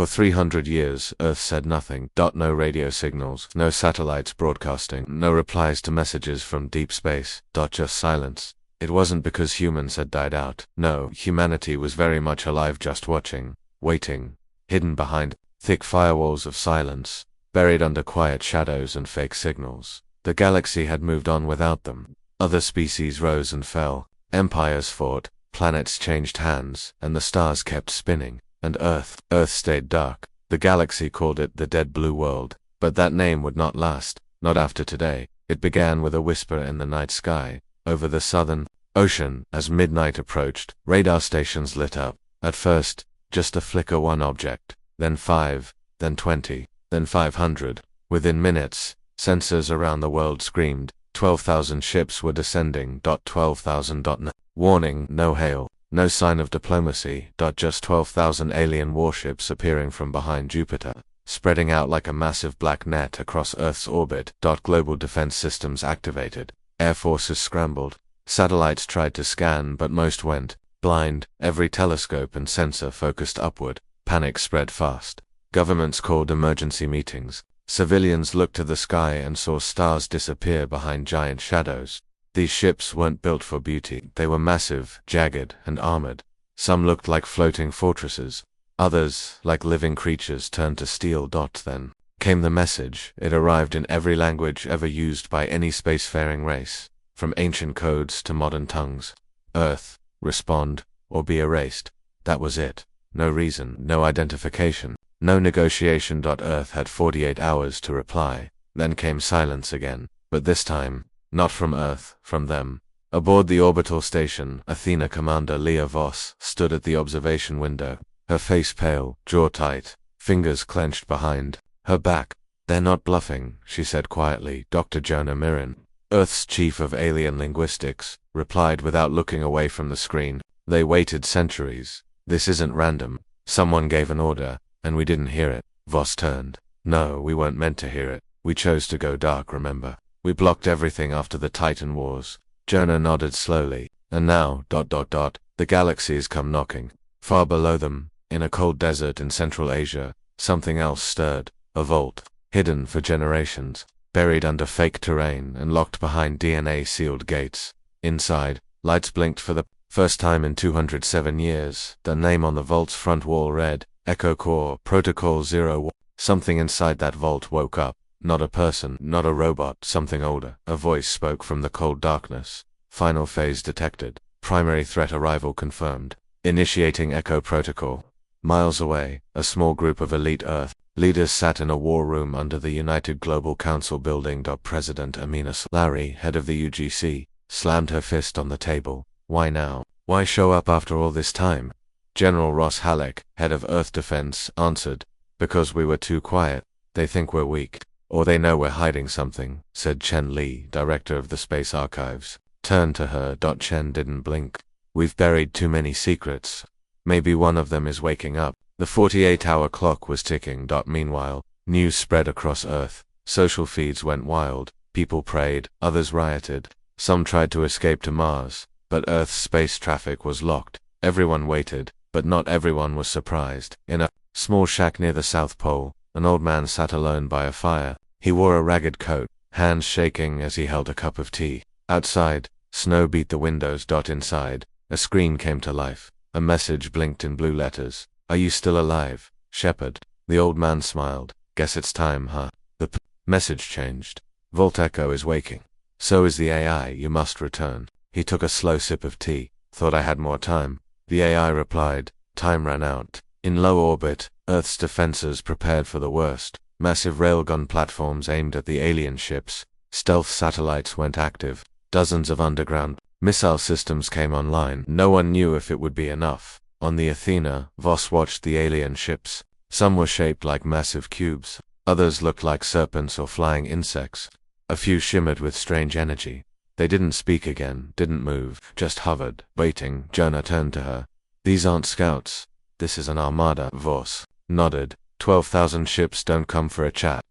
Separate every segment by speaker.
Speaker 1: For 300 years, Earth said nothing. No radio signals, no satellites broadcasting, no replies to messages from deep space. Just silence. It wasn't because humans had died out. No, humanity was very much alive, just watching, waiting, hidden behind thick firewalls of silence, buried under quiet shadows and fake signals. The galaxy had moved on without them. Other species rose and fell, empires fought, planets changed hands, and the stars kept spinning. And Earth stayed dark. The galaxy called it the Dead Blue World. But that name would not last, not after today. It began with a whisper in the night sky, over the southern ocean. As midnight approached, radar stations lit up. At first, just a flicker, one object, then 5, then 20, then 500. Within minutes, sensors around the world screamed. 12,000 ships were descending. 12,000. Warning, no hail. No sign of diplomacy. Just 12,000 alien warships appearing from behind Jupiter, spreading out like a massive black net across Earth's orbit. Global defense systems activated. Air forces scrambled. Satellites tried to scan, but most went blind. Every telescope and sensor focused upward. Panic spread fast. Governments called emergency meetings. Civilians looked to the sky and saw stars disappear behind giant shadows. These ships weren't built for beauty. They were massive, jagged, and armored. Some looked like floating fortresses. Others, like living creatures, turned to steel. Then came the message. It arrived in every language ever used by any spacefaring race, from ancient codes to modern tongues. Earth, respond, or be erased. That was it. No reason, no identification, no negotiation. Earth had 48 hours to reply. Then came silence again, but this time, not from Earth, from them. Aboard the orbital station, Athena Commander Leah Voss stood at the observation window, her face pale, jaw tight, fingers clenched behind her back. "They're not bluffing," she said quietly. Dr. Jonah Mirren, Earth's chief of alien linguistics, replied without looking away from the screen. "They waited centuries. This isn't random. Someone gave an order, and we didn't hear it." Voss turned. "No, we weren't meant to hear it. We chose to go dark, remember? We blocked everything after the Titan Wars." Jonah nodded slowly. "And now, the galaxies come knocking. Far below them, in a cold desert in Central Asia, something else stirred. A vault, hidden for generations, buried under fake terrain and locked behind DNA-sealed gates. Inside, lights blinked for the first time in 207 years. The name on the vault's front wall read, Echo Core, Protocol 01. Something inside that vault woke up. Not a person, not a robot, something older. A voice spoke from the cold darkness. "Final phase detected. Primary threat arrival confirmed. Initiating Echo Protocol." Miles away, a small group of elite Earth leaders sat in a war room under the United Global Council building. President Amina Larry, head of the UGC, slammed her fist on the table. "Why now? Why show up after all this time?" General Ross Halleck, head of Earth Defense, answered, "Because we were too quiet. They think we're weak. Or they know we're hiding something," said Chen Li, director of the Space Archives. Turned to her. Chen didn't blink. "We've buried too many secrets. Maybe one of them is waking up." The 48-hour clock was ticking. Meanwhile, news spread across Earth. Social feeds went wild. People prayed, others rioted. Some tried to escape to Mars, but Earth's space traffic was locked. Everyone waited, but not everyone was surprised. In a small shack near the South Pole, an old man sat alone by a fire. He wore a ragged coat, hands shaking as he held a cup of tea. Outside, snow beat the windows. Inside, a screen came to life. A message blinked in blue letters. "Are you still alive, Shepard?" The old man smiled. "Guess it's time, huh?" The message changed. "Vault Echo is waking. So is the AI. You must return." He took a slow sip of tea. "Thought I had more time." The AI replied, "Time ran out." In low orbit, Earth's defenses prepared for the worst. Massive railgun platforms aimed at the alien ships. Stealth satellites went active. Dozens of underground missile systems came online. No one knew if it would be enough. On the Athena, Voss watched the alien ships. Some were shaped like massive cubes. Others looked like serpents or flying insects. A few shimmered with strange energy. They didn't speak again, didn't move, just hovered, waiting. Jonah turned to her. "These aren't scouts. This is an armada." Voss nodded. 12,000 ships don't come for a chat.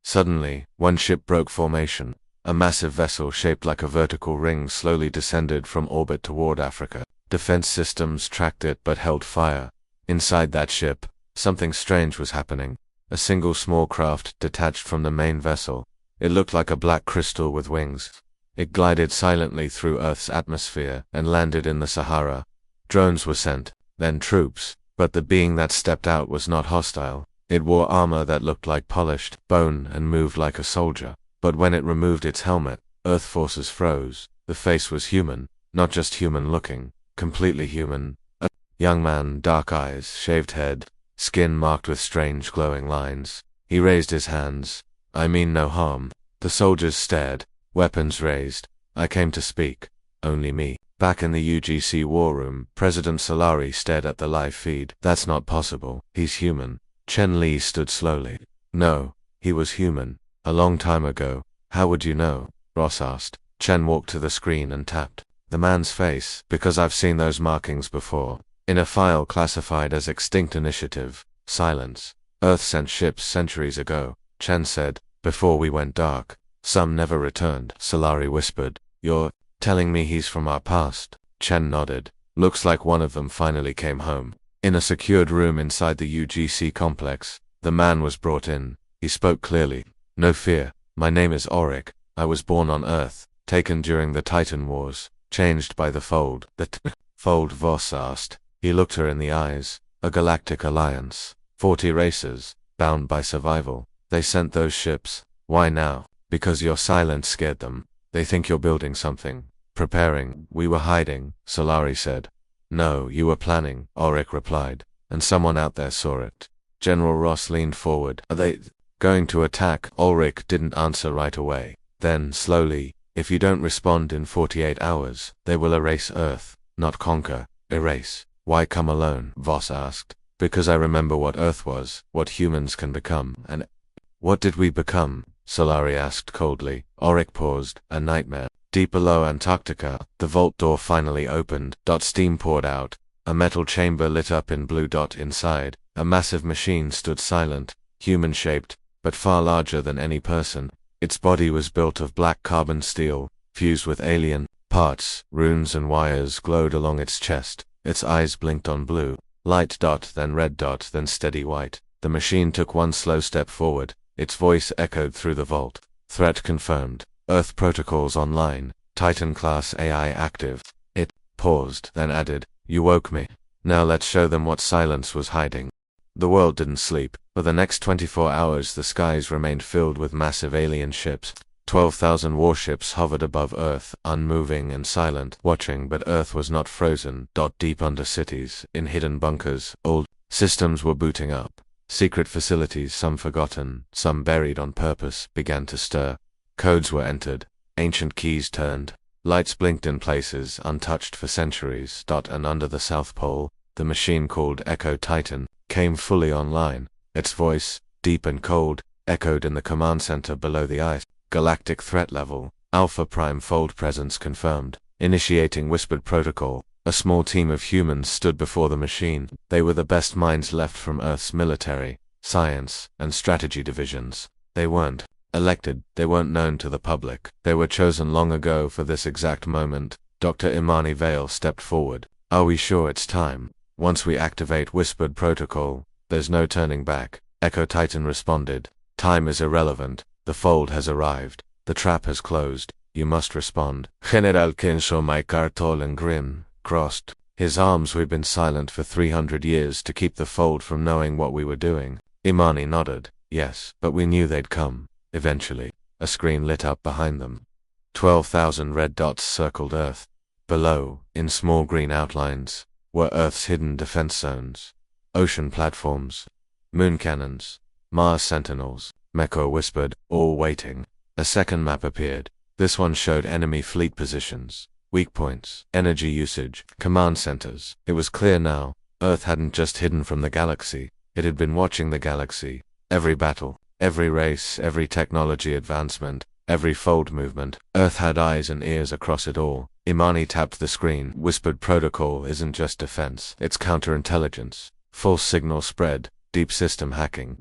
Speaker 1: Suddenly, one ship broke formation. A massive vessel shaped like a vertical ring slowly descended from orbit toward Africa. Defense systems tracked it but held fire. Inside that ship, Something strange was happening. A single small craft detached from the main vessel. It looked like a black crystal with wings. It glided silently through Earth's atmosphere and landed in the Sahara. Drones were sent, then troops, but the being that stepped out was not hostile. It wore armor that looked like polished bone and moved like a soldier. But when it removed its helmet, Earth forces froze. The face was human, not just human-looking, completely human. A young man, dark eyes, shaved head, skin marked with strange glowing lines. He raised his hands. "I mean no harm." The soldiers stared, weapons raised. "I came to speak. Only me." Back in the UGC war room, President Solari stared at the live feed. "That's not possible. He's human." Chen Li stood slowly. "No, he was human. A long time ago." "How would you know?" Ross asked. Chen walked to the screen and tapped the man's face. "Because I've seen those markings before. In a file classified as Extinct Initiative." Silence. "Earth sent ships centuries ago," Chen said, "before we went dark. Some never returned." Solari whispered. "You're telling me he's from our past?" Chen nodded. "Looks like one of them finally came home." In a secured room inside the UGC complex, the man was brought in. He spoke clearly. "No fear. My name is Auric. I was born on Earth, taken during the Titan Wars, changed by the Fold." "The Fold?" Voss asked. He looked her in the eyes. "A galactic alliance. 40 races, bound by survival. They sent those ships. Why now?" "Because your silence scared them. They think you're building something. Preparing." "We were hiding," Solari said. "No, you were planning," Auric replied. "And someone out there saw it." General Ross leaned forward. "Are they going to attack?" Ulrich didn't answer right away. Then, slowly, "If you don't respond in 48 hours, they will erase Earth, not conquer." "Erase? Why come alone?" Voss asked. "Because I remember what Earth was, what humans can become, and—" "What did we become?" Solari asked coldly. Auric paused. "A nightmare." Deep below Antarctica, the vault door finally opened. Steam poured out. A metal chamber lit up in blue. Inside, a massive machine stood silent, human-shaped, but far larger than any person. Its body was built of black carbon steel, fused with alien parts. Runes and wires glowed along its chest. Its eyes blinked on blue. Light. Then red. Then steady white. The machine took one slow step forward. Its voice echoed through the vault. "Threat confirmed. Earth protocols online. Titan-class AI active." It paused, then added, "You woke me. Now let's show them what silence was hiding." The world didn't sleep. For the next 24 hours the skies remained filled with massive alien ships. 12,000 warships hovered above Earth, unmoving and silent, watching, but Earth was not frozen. Deep under cities, in hidden bunkers, old systems were booting up. Secret facilities, some forgotten, some buried on purpose, began to stir. Codes were entered. Ancient keys turned. Lights blinked in places untouched for centuries. And under the South Pole, the machine called Echo Titan came fully online. Its voice, deep and cold, echoed in the command center below the ice. "Galactic threat level. Alpha Prime Fold presence confirmed. Initiating whispered protocol." A small team of humans stood before the machine. They were the best minds left from Earth's military, science, and strategy divisions. They weren't elected, they weren't known to the public. They were chosen long ago for this exact moment. Dr. Imani Vale stepped forward. "Are we sure it's time? Once we activate whispered protocol, there's no turning back." Echo Titan responded. "Time is irrelevant. The Fold has arrived. The trap has closed. You must respond." General Kinsho Maikartol and Grim crossed his arms. "We've been silent for 300 years to keep the Fold from knowing what we were doing." Imani nodded. "Yes, but we knew they'd come. Eventually." A screen lit up behind them. 12,000 red dots circled Earth. Below, in small green outlines, were Earth's hidden defense zones. Ocean platforms, moon cannons, Mars sentinels. Meko whispered, "All waiting." A second map appeared. This one showed enemy fleet positions, weak points, energy usage, command centers. It was clear now, Earth hadn't just hidden from the galaxy, it had been watching the galaxy. Every battle, every race, every technology advancement, every Fold movement. Earth had eyes and ears across it all. Imani tapped the screen. "Whispered protocol isn't just defense, it's counterintelligence. False signal spread, deep system hacking.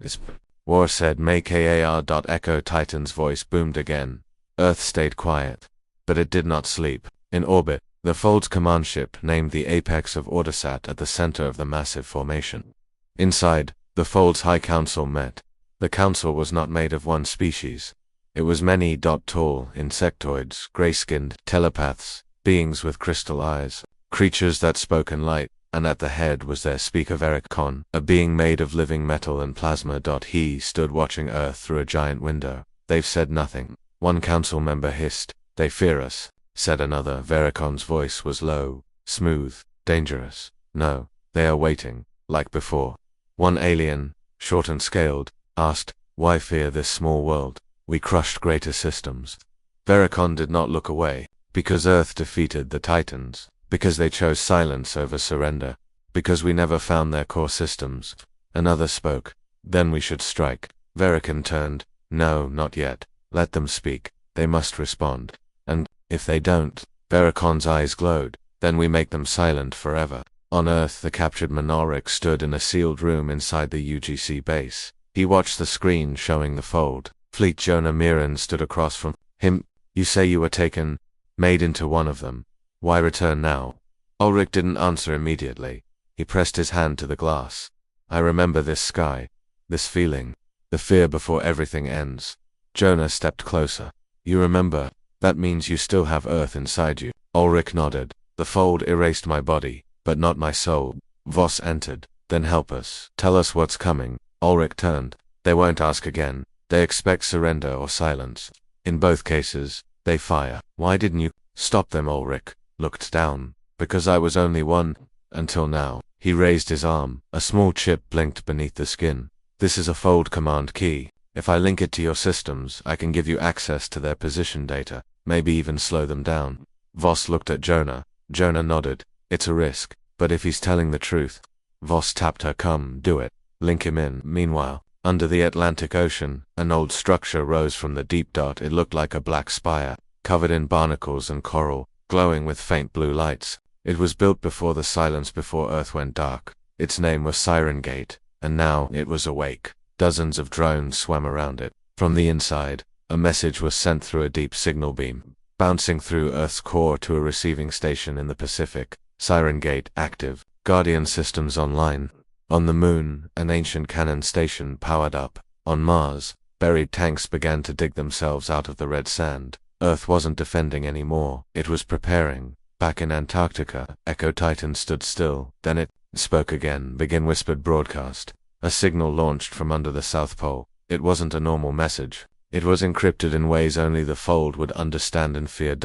Speaker 1: War said make AR. Echo Titan's voice boomed again. Earth stayed quiet. But it did not sleep. In orbit, the Fold's command ship named the apex of Ordersat at the center of the massive formation. Inside, The Fold's High Council met. The council was not made of one species. It was many tall, insectoids, gray-skinned, telepaths, beings with crystal eyes, creatures that spoke in light, and at the head was their speaker Vericon, a being made of living metal and plasma. He stood watching Earth through a giant window. They've said nothing. One council member hissed. They fear us, said another. Vericon's voice was low, smooth, dangerous. No, they are waiting, like before. One alien, short and scaled, asked, why fear this small world? We crushed greater systems. Vericon did not look away, because Earth defeated the Titans, because they chose silence over surrender, because we never found their core systems. Another spoke. Then we should strike. Vericon turned. No, not yet. Let them speak. They must respond. And, if they don't, Vericon's eyes glowed, then we make them silent forever. On Earth, the captured Monoric stood in a sealed room inside the UGC base. He watched the screen showing the Fold. Fleet Jonah Mirren stood across from him. You say you were taken, made into one of them. Why return now? Ulrich didn't answer immediately. He pressed his hand to the glass. I remember this sky, this feeling, the fear before everything ends. Jonah stepped closer. You remember? That means you still have Earth inside you. Ulrich nodded. The Fold erased my body, but not my soul. Voss entered. Then help us. Tell us what's coming. Ulrich turned. They won't ask again. They expect surrender or silence. In both cases, they fire. Why didn't you stop them? Ulrich looked down. Because I was only one, until now. He raised his arm. A small chip blinked beneath the skin. This is a Fold command key. If I link it to your systems, I can give you access to their position data, maybe even slow them down. Voss looked at Jonah. Jonah nodded. It's a risk, but if he's telling the truth. Voss tapped her. Come, do it. Link him in. Meanwhile, under the Atlantic Ocean, an old structure rose from the deep. It looked like a black spire, covered in barnacles and coral, glowing with faint blue lights. It was built before the silence before Earth went dark. Its name was Siren Gate, and now it was awake. Dozens of drones swam around it. From the inside, a message was sent through a deep signal beam, bouncing through Earth's core to a receiving station in the Pacific. Siren Gate active. Guardian systems online. On the Moon, an ancient cannon station powered up. On Mars, buried tanks began to dig themselves out of the red sand. Earth wasn't defending anymore. It was preparing. Back in Antarctica, Echo Titan stood still. Then it spoke again. Begin whispered broadcast. A signal launched from under the South Pole. It wasn't a normal message. It was encrypted in ways only the Fold would understand and fear.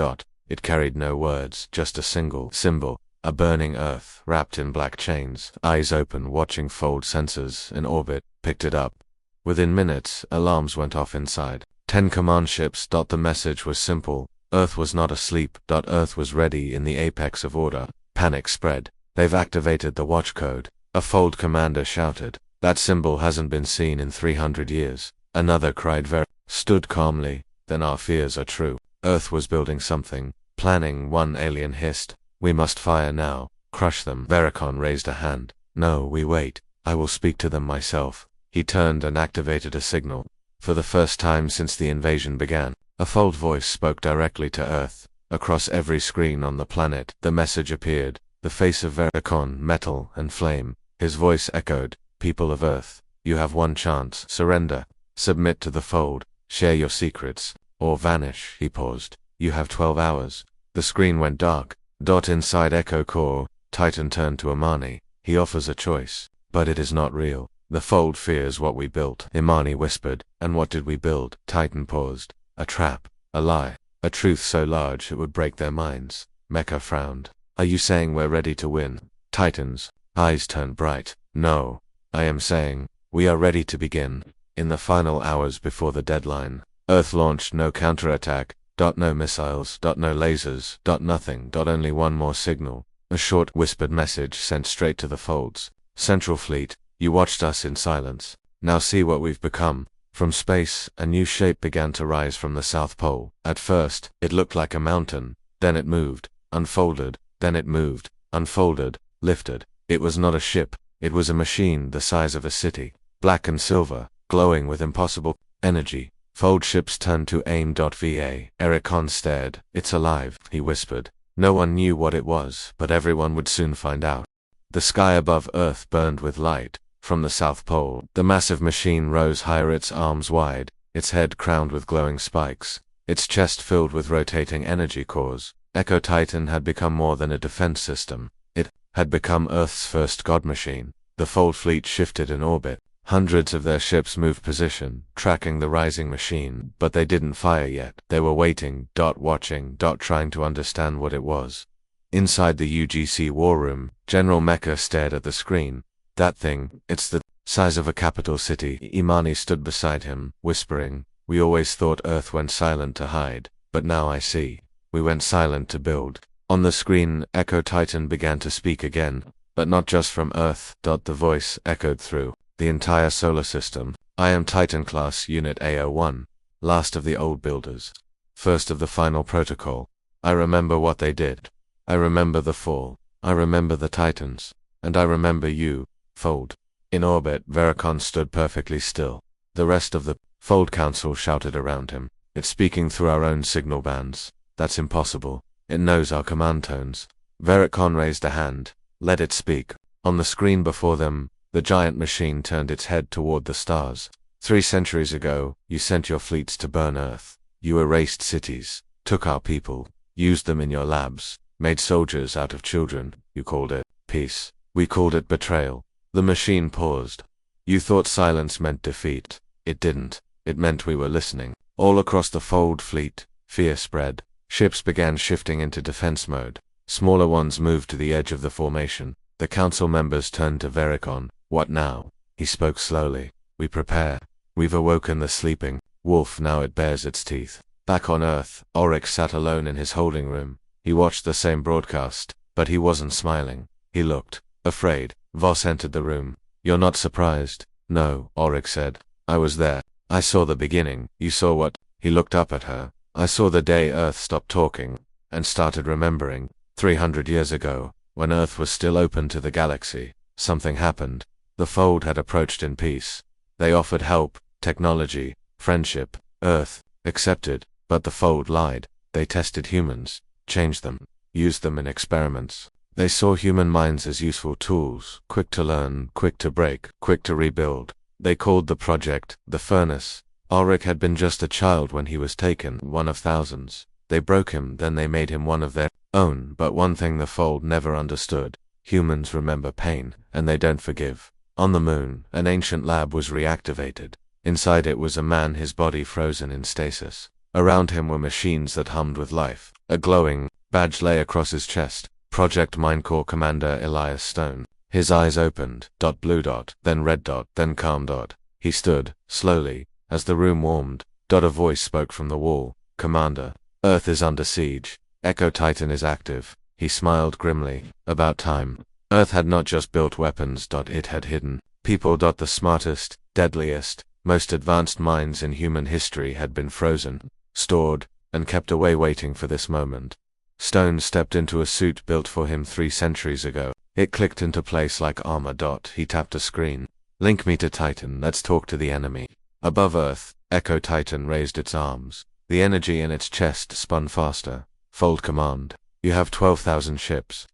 Speaker 1: It carried no words, just a single symbol. A burning Earth, wrapped in black chains, eyes open watching Fold sensors in orbit, picked it up. Within minutes, alarms went off inside. 10 command ships. The message was simple. Earth was not asleep. Earth was ready in the apex of order. Panic spread. They've activated the watch code. A Fold commander shouted. That symbol hasn't been seen in 300 years. Another cried. Stood calmly. Then our fears are true. Earth was building something. Planning. One alien hissed. We must fire now. Crush them. Vericon raised a hand. No, we wait. I will speak to them myself. He turned and activated a signal. For the first time since the invasion began, a Fold voice spoke directly to Earth. Across every screen on the planet, the message appeared. The face of Vericon, metal and flame. His voice echoed. People of Earth, you have one chance. Surrender. Submit to the Fold. Share your secrets. Or vanish. He paused. You have 12 hours. The screen went dark. Inside Echo Core, Titan turned to Imani. He offers a choice. But it is not real. The Fold fears what we built. Imani whispered. And what did we build? Titan paused. A trap. A lie. A truth so large it would break their minds. Mecha frowned. Are you saying we're ready to win? Titan's eyes turned bright. No. I am saying, we are ready to begin. In the final hours before the deadline, Earth launched no counterattack. No missiles. No lasers. Nothing. Only one more signal. A short, whispered message sent straight to the Folds. Central Fleet, you watched us in silence. Now see what we've become. From space, a new shape began to rise from the South Pole. At first, it looked like a mountain. Then it moved, unfolded. Then it moved, unfolded, lifted. It was not a ship. It was a machine the size of a city. Black and silver, glowing with impossible energy. Fold ships turned to AIM.va. Vericon stared. It's alive, he whispered. No one knew what it was, but everyone would soon find out. The sky above Earth burned with light. From the South Pole, the massive machine rose higher, its arms wide, its head crowned with glowing spikes, its chest filled with rotating energy cores. Echo Titan had become more than a defense system. It had become Earth's first god machine. The Fold fleet shifted in orbit. Hundreds of their ships moved position, tracking the rising machine, but they didn't fire yet. They were waiting, watching, trying to understand what it was. Inside the UGC war room, General Mecha stared at the screen. That thing, it's the size of a capital city. Imani stood beside him, whispering, "We always thought Earth went silent to hide, but now I see. We went silent to build." On the screen, Echo Titan began to speak again, but not just from Earth. The voice echoed through the entire solar system. "I am Titan Class Unit A01, last of the old builders, first of the final protocol. I remember what they did. I remember the fall. I remember the Titans. And I remember you, Fold." In orbit, Vericon stood perfectly still. The rest of the Fold Council shouted around him. "It's speaking through our own signal bands. That's impossible. It knows our command tones." Vericon raised a hand. "Let it speak." On the screen before them, the giant machine turned its head toward the stars. 3 centuries ago, you sent your fleets to burn Earth. You erased cities, took our people, used them in your labs, made soldiers out of children. You called it peace. We called it betrayal. The machine paused. "You thought silence meant defeat. It didn't. It meant we were listening." All across the Fold fleet, fear spread. Ships began shifting into defense mode. Smaller ones moved to the edge of the formation. The council members turned to Vericon. "What now?" He spoke slowly. "We prepare. We've awoken the sleeping wolf, now it bares its teeth." Back on Earth, Ulrich sat alone in his holding room. He watched the same broadcast, but he wasn't smiling. He looked afraid. Voss entered the room. "You're not surprised?" "No," Ulrich said. "I was there. I saw the beginning." "You saw what?" He looked up at her. "I saw the day Earth stopped talking and started remembering. 300 years ago, when Earth was still open to the galaxy, something happened. The Fold had approached in peace. They offered help, technology, friendship. Earth accepted, but the Fold lied. They tested humans, changed them, used them in experiments. They saw human minds as useful tools, quick to learn, quick to break, quick to rebuild. They called the project the Furnace. Ulrich had been just a child when he was taken, one of thousands. They broke him, then they made him one of their own. But one thing the Fold never understood: humans remember pain, and they don't forgive. On the moon, an ancient lab was reactivated. Inside it was a man, his body frozen in stasis. Around him were machines that hummed with life. A glowing badge lay across his chest. Project Minecore Commander Elias Stone. His eyes opened. Blue dot, then red dot, then calm dot. He stood, slowly, as the room warmed. A voice spoke from the wall. "Commander, Earth is under siege. Echo Titan is active." He smiled grimly. About time. Earth had not just built weapons. It had hidden people. The smartest, deadliest, most advanced minds in human history had been frozen, stored, and kept away, waiting for this moment. Stone stepped into a suit built for him 3 centuries ago. It clicked into place like armor. He tapped a screen. "Link me to Titan. Let's talk to the enemy." Above Earth, Echo Titan raised its arms. The energy in its chest spun faster. "Fold Command. You have 12,000 ships.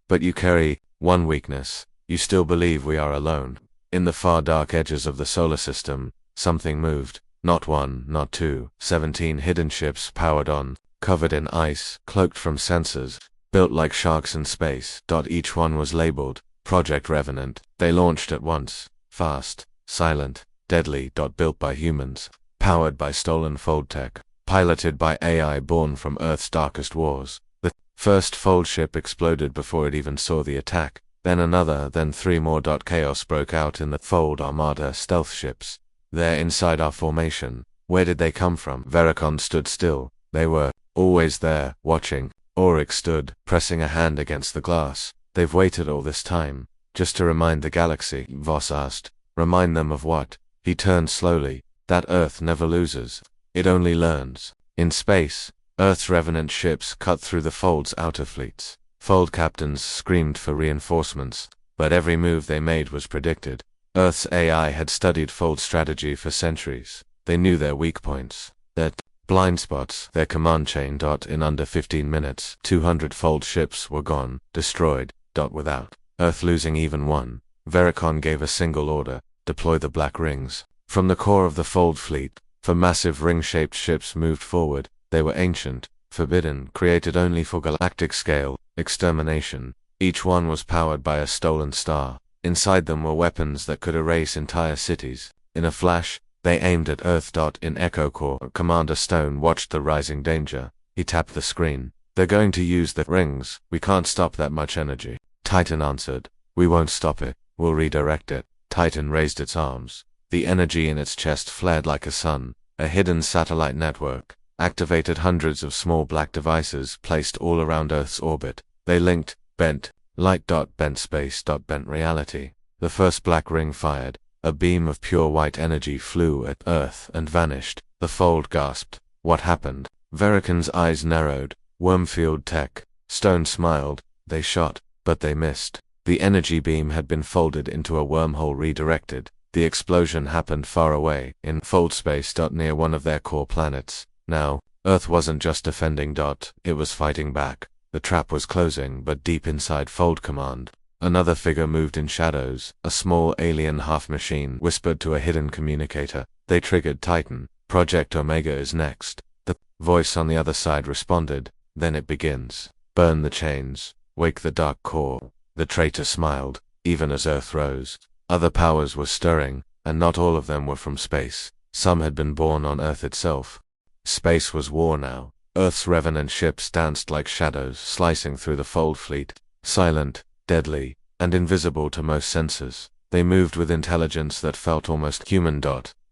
Speaker 1: But you carry one weakness. You still believe we are alone." In the far dark edges of the solar system, something moved. Not 1, not 2, 17 hidden ships powered on, covered in ice, cloaked from sensors, built like sharks in space. Each one was labeled Project Revenant. They launched at once, fast, silent, deadly. Built by humans, powered by stolen Fold tech, piloted by AI born from Earth's darkest wars. The first Fold ship exploded before it even saw the attack. Then another, then 3 more. Chaos broke out in the Fold Armada stealth ships. "They're inside our formation. Where did they come from?" Vericon stood still. "They were always there, watching." Ulrich stood, pressing a hand against the glass. "They've waited all this time, just to remind the galaxy," Voss asked. "Remind them of what?" He turned slowly. "That Earth never loses. It only learns." In space, Earth's revenant ships cut through the Fold's outer fleets. Fold captains screamed for reinforcements, but every move they made was predicted. Earth's AI had studied Fold strategy for centuries. They knew their weak points, their blind spots, their command chain. In under 15 minutes, 200 Fold ships were gone, destroyed. Without Earth losing even one. Vericon gave a single order: deploy the black rings. From the core of the Fold fleet, the massive ring-shaped ships moved forward. They were ancient, forbidden, created only for galactic scale extermination. Each one was powered by a stolen star. Inside them were weapons that could erase entire cities. In a flash, they aimed at Earth. In Echo Core, Commander Stone watched the rising danger. He tapped the screen. They're going to use the rings. We can't stop that much energy. Titan answered. We won't stop it. We'll redirect it. Titan raised its arms. The energy in its chest flared like a sun. A hidden satellite network activated hundreds of small black devices placed all around Earth's orbit. They linked, bent, light. Bent space. Bent reality. The first black ring fired. A beam of pure white energy flew at Earth and vanished. The Fold gasped. What happened? Vericon's eyes narrowed. Wormfield tech. Stone smiled. They shot, but they missed. The energy beam had been folded into a wormhole redirected. The explosion happened far away, in Fold space. Near one of their core planets. Now, Earth wasn't just defending. It was fighting back. The trap was closing, but deep inside Fold Command, another figure moved in shadows. A small alien half-machine whispered to a hidden communicator. They triggered Titan. Project Omega is next. The voice on the other side responded. Then it begins. Burn the chains. Wake the dark core. The traitor smiled, even as Earth rose. Other powers were stirring, and not all of them were from space. Some had been born on Earth itself. Space was war now. Earth's revenant ships danced like shadows, slicing through the Fold fleet. Silent, deadly, and invisible to most senses. They moved with intelligence that felt almost human.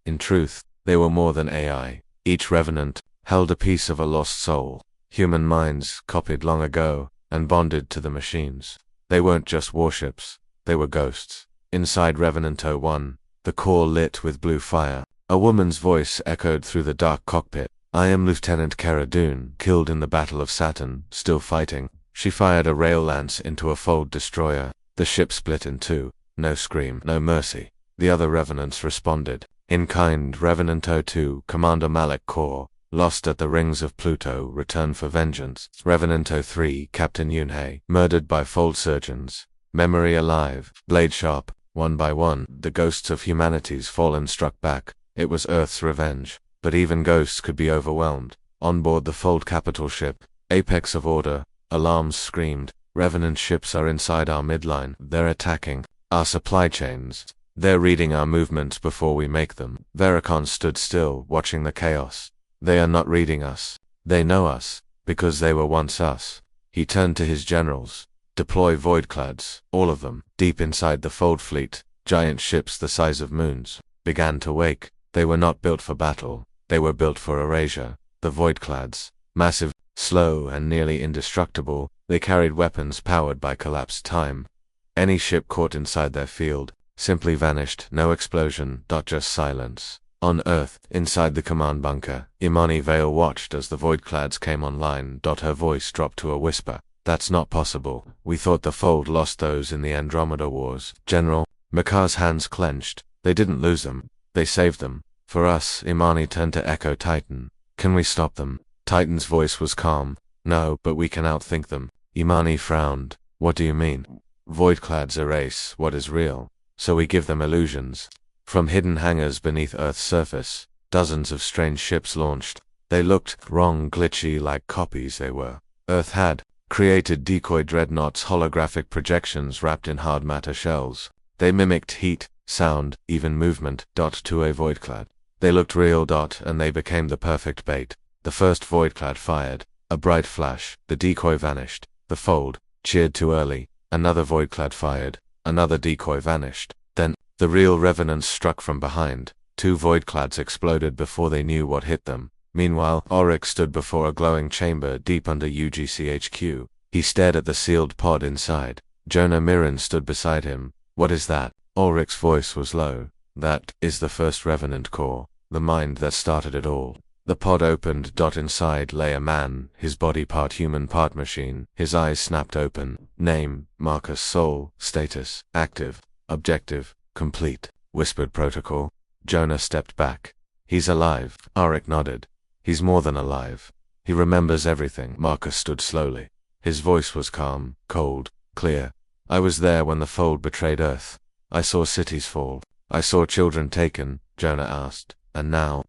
Speaker 1: In truth, they were more than AI. Each revenant held a piece of a lost soul. Human minds, copied long ago, and bonded to the machines. They weren't just warships. They were ghosts. Inside Revenant 01, the core lit with blue fire. A woman's voice echoed through the dark cockpit. I am Lieutenant Cara Dune, killed in the Battle of Saturn, still fighting. She fired a rail lance into a Fold destroyer. The ship split in two. No scream, no mercy. The other Revenants responded. In kind. Revenant 02, Commander Malik Core, lost at the rings of Pluto, returned for vengeance. Revenant 03, Captain Yunhei, murdered by Fold surgeons. Memory alive, blade sharp. One by one, the ghosts of humanity's fallen struck back. It was Earth's revenge. But even ghosts could be overwhelmed. On board the Fold capital ship, apex of order, alarms screamed. Revenant ships are inside our midline. They're attacking our supply chains. They're reading our movements before we make them. Vericon stood still, watching the chaos. They are not reading us. They know us, because they were once us. He turned to his generals. Deploy Voidclads, all of them. Deep inside the Fold fleet, giant ships the size of moons began to wake. They were not built for battle. They were built for erasure. The Voidclads, massive, slow, and nearly indestructible, they carried weapons powered by collapsed time. Any ship caught inside their field simply vanished. No explosion. Just silence. On Earth, inside the command bunker, Imani Vale watched as the Voidclads came online. Her voice dropped to a whisper. That's not possible. We thought the Fold lost those in the Andromeda Wars. General, Makar's hands clenched. They didn't lose them. They saved them. For us. Imani turned to Echo Titan. Can we stop them? Titan's voice was calm. No, but we can outthink them. Imani frowned. What do you mean? Voidclads erase what is real. So we give them illusions. From hidden hangars beneath Earth's surface, dozens of strange ships launched. They looked wrong, glitchy, like copies they were. Earth had created decoy dreadnoughts, holographic projections wrapped in hard matter shells. They mimicked heat, sound, even movement. To a Voidclad. They looked real. And they became the perfect bait. The first Voidclad fired. A bright flash. The decoy vanished. The Fold cheered too early. Another Voidclad fired. Another decoy vanished. Then, the real Revenants struck from behind. Two Voidclads exploded before they knew what hit them. Meanwhile, Oryx stood before a glowing chamber deep under UGC HQ. He stared at the sealed pod inside. Jonah Mirren stood beside him. What is that? Ulrich's voice was low. That is the first Revenant core, the mind that started it all. The pod opened. Inside lay a man, his body part human, part machine. His eyes snapped open. Name, Marcus. Soul, status, active, objective, complete. Whispered protocol. Jonah stepped back. He's alive. Ulrich nodded. He's more than alive. He remembers everything. Marcus stood slowly. His voice was calm, cold, clear. I was there when the Fold betrayed Earth. I saw cities fall. I saw children taken, Jonah asked. And now?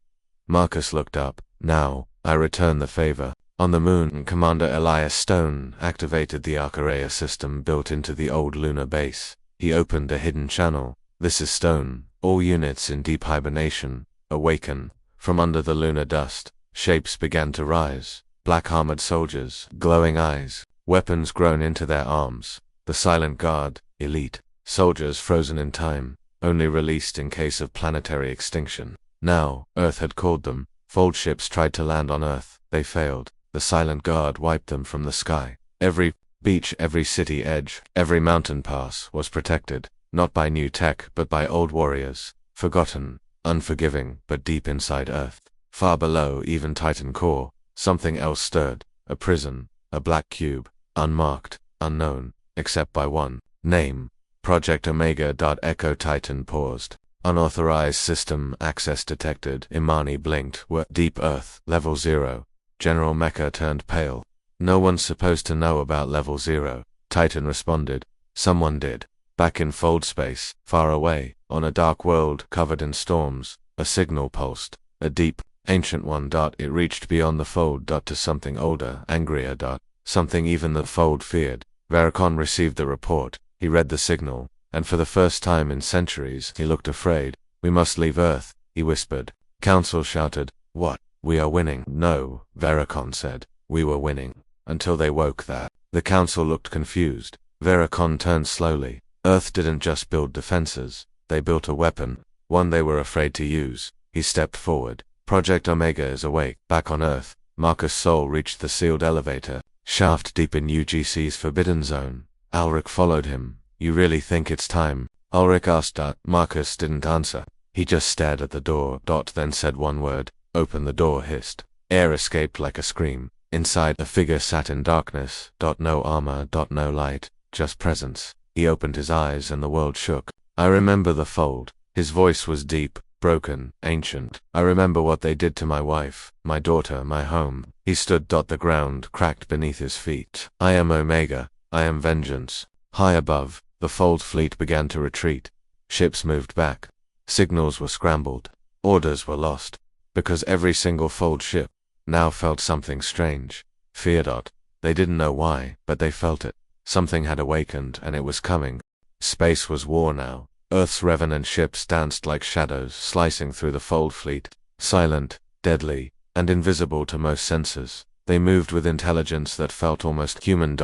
Speaker 1: Marcus looked up. Now, I return the favor. On the moon, Commander Elias Stone activated the Archaea system built into the old lunar base. He opened a hidden channel. This is Stone. All units in deep hibernation. Awaken. From under the lunar dust, shapes began to rise. Black armored soldiers, glowing eyes, weapons grown into their arms. The silent guard, elite. Soldiers frozen in time, only released in case of planetary extinction. Now, Earth had called them. Fold ships tried to land on Earth. They failed. The silent guard wiped them from the sky. Every beach, every city edge, every mountain pass was protected, not by new tech but by old warriors, forgotten, unforgiving, but deep inside Earth. Far below even Titan core, something else stirred, a prison, a black cube, unmarked, unknown, except by one name. Project Omega. Echo Titan paused. Unauthorized system access detected. Imani blinked. We're deep Earth, level 0. General Mecha turned pale. No one's supposed to know about level 0. Titan responded. Someone did. Back in fold space, far away, on a dark world covered in storms, a signal pulsed. A deep, ancient one. It reached beyond the fold. To something older, angrier. Something even the fold feared. Veracon received the report. He read the signal, and for the first time in centuries, he looked afraid. We must leave Earth, he whispered. Council shouted. What? We are winning. No, Veracon said. We were winning. Until they woke that. The council looked confused. Veracon turned slowly. Earth didn't just build defenses. They built a weapon. One they were afraid to use. He stepped forward. Project Omega is awake. Back on Earth, Marcus' soul reached the sealed elevator. Shaft deep in UGC's forbidden zone. Ulrich followed him. You really think it's time? Ulrich asked. Marcus didn't answer. He just stared at the door. Then said one word. Open. The door hissed. Air escaped like a scream. Inside, a figure sat in darkness. No armor. No light. Just presence. He opened his eyes and the world shook. I remember the fold. His voice was deep, broken, ancient. I remember what they did to my wife, my daughter, my home. He stood. The ground cracked beneath his feet. I am Omega. I am vengeance. High above, the fold fleet began to retreat. Ships moved back. Signals were scrambled. Orders were lost. Because every single fold ship now felt something strange. Fear. They didn't know why, but they felt it. Something had awakened and it was coming. Space was war now. Earth's revenant ships danced like shadows, slicing through the fold fleet. Silent, deadly, and invisible to most senses. They moved with intelligence that felt almost human.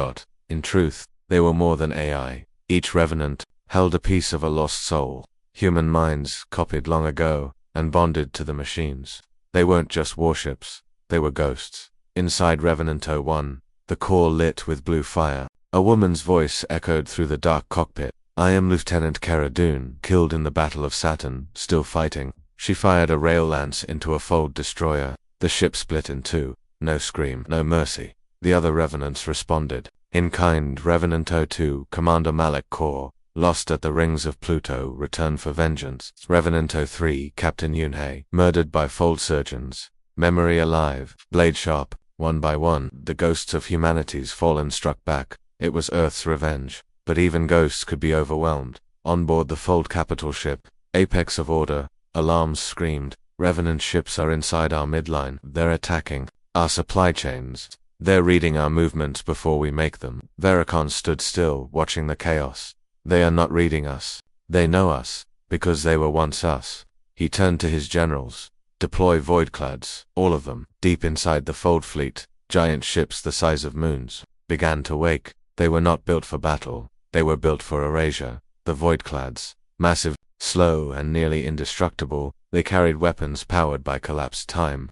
Speaker 1: In truth, they were more than AI. Each revenant held a piece of a lost soul. Human minds copied long ago and bonded to the machines. They weren't just warships. They were ghosts. Inside Revenant 01, the core lit with blue fire. A woman's voice echoed through the dark cockpit. I am Lieutenant Cara Dune, killed in the Battle of Saturn, still fighting. She fired a rail lance into a fold destroyer. The ship split in two. No scream, no mercy. The other Revenants responded. In kind. Revenant 02, Commander Malik Kor, lost at the rings of Pluto, returned for vengeance. Revenant 03, Captain Yunhei, murdered by fold surgeons. Memory alive, blade sharp. One by one, the ghosts of humanity's fallen struck back. It was Earth's revenge. But even ghosts could be overwhelmed. On board the fold capital ship, apex of order, alarms screamed. Revenant ships are inside our midline. They're attacking our supply chains. They're reading our movements before we make them. Veracon stood still, watching the chaos. They are not reading us. They know us, because they were once us. He turned to his generals. Deploy voidclads, all of them. Deep inside the fold fleet, giant ships the size of moons began to wake. They were not built for battle. They were built for erasure. The voidclads, massive, slow, and nearly indestructible, they carried weapons powered by collapsed time.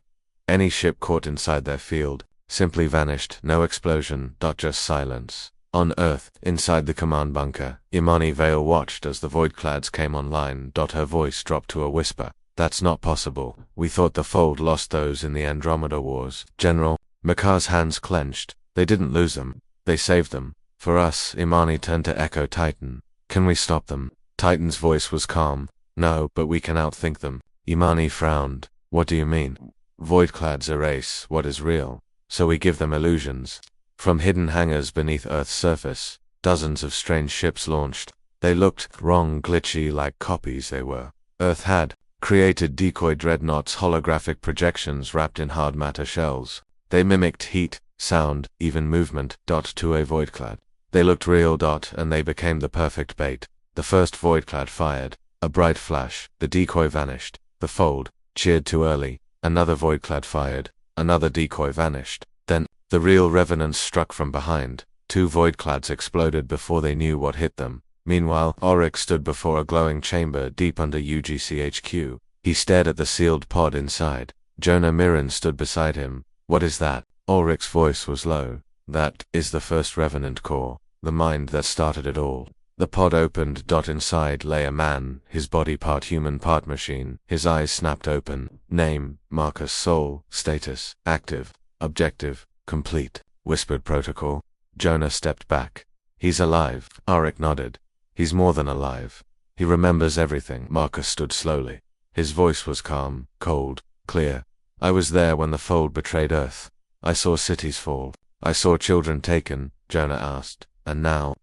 Speaker 1: Any ship caught inside their field simply vanished. No explosion. Just silence. On Earth, inside the command bunker, Imani Vale watched as the voidclads came online. Her voice dropped to a whisper. That's not possible. We thought the fold lost those in the Andromeda Wars. General, Makar's hands clenched. They didn't lose them. They saved them. For us. Imani turned to Echo Titan. Can we stop them? Titan's voice was calm. No, but we can outthink them. Imani frowned. What do you mean? Voidclads erase what is real. So we give them illusions. From hidden hangars beneath Earth's surface, dozens of strange ships launched. They looked wrong, glitchy, like copies they were. Earth had created decoy dreadnoughts, holographic projections wrapped in hard matter shells. They mimicked heat, sound, even movement, to a voidclad. They looked real, and they became the perfect bait. The first voidclad fired. A bright flash. The decoy vanished. The fold cheered too early. Another voidclad fired. Another decoy vanished. Then, the real revenants struck from behind. 2 voidclads exploded before they knew what hit them. Meanwhile, Ulrich stood before a glowing chamber deep under UGC HQ. He stared at the sealed pod inside. Jonah Mirren stood beside him. What is that? Ulrich's voice was low. That is the first revenant core. The mind that started it all. The pod opened. Inside lay a man, his body part human, part machine. His eyes snapped open. Name, Marcus. Soul, status, active, objective, complete. Whispered protocol. Jonah stepped back. He's alive. Ulrich nodded. He's more than alive. He remembers everything. Marcus stood slowly. His voice was calm, cold, clear. I was there when the fold betrayed Earth. I saw cities fall. I saw children taken, Jonah asked. And now?